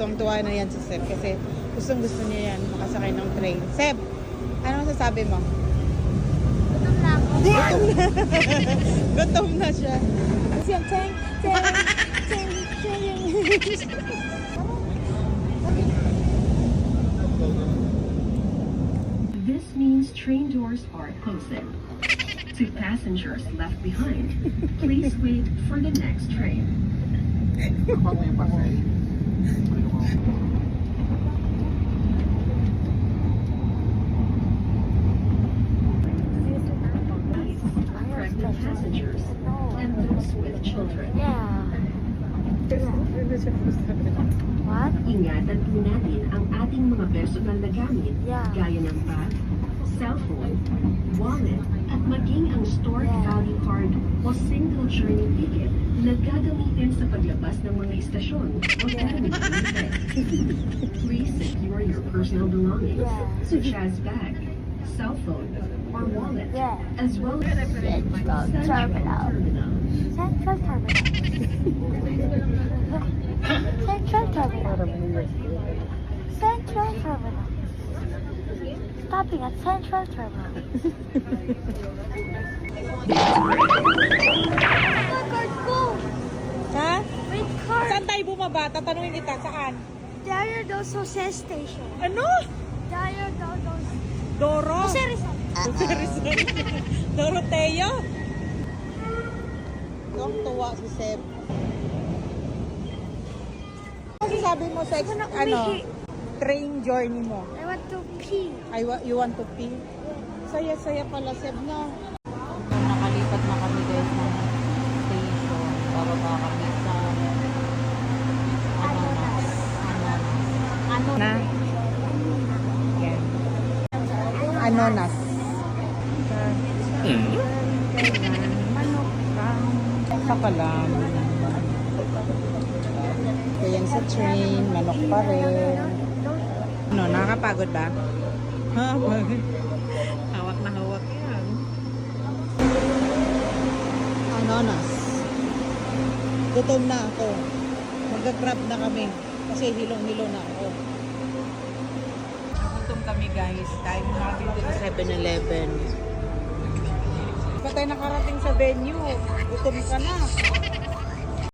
tuwang-tuwa na yan si Seb kasi gustong-gusto niya yan makasakay ng train. Seb, ano masasabi mo? Gutom na ako. Gutom na siya. Kasi yung teng. This means train doors are closing. To passengers left behind, please wait for the next train. Pregnant passengers and those with children. Yeah. What? Ingatan po natin ang ating mga personal na gamit Yeah. gaya ng bag, cellphone, wallet, at maging ang stored value card o single journey ticket na gagamitin sa paglabas ng mga istasyon o terminal ng tren. Please secure your personal belongings such as bag, cellphone, or wallet, Yeah. as well as Central Central Terminal. Terminal. Central Terminal. Central Terminal. Central Terminal. Stopping at Central Terminal. Card ko! Ha? Wait, card! Saan tayo bumaba? Tatanungin kita, saan? Diario dos Jose Station. Ano? Diario dos Doro? Jose Rizal. Doroteo? Tuwang-tuwa si Seb. Ano sabi mo sa Gusto na ano, umihi. train journey mo? I want to pee. You want to pee? Saya-saya pala, Seb, no? Nakalipat na kami guys ng station. Bababa kami sa Ano? na? Yan. Anonas. Manok lang. Saka lang. So yan sa train, manok pa rin. Ano, nakakapagod ba? Ha? Hawak na hawak yan. Anonas. Gutom na ako. Mag-grab na kami. Kasi hilong-hilo na ako. Gutom kami guys. Dahil natin dito sa 7-Eleven. Pa tayo nakarating sa venue. Gutom ka na.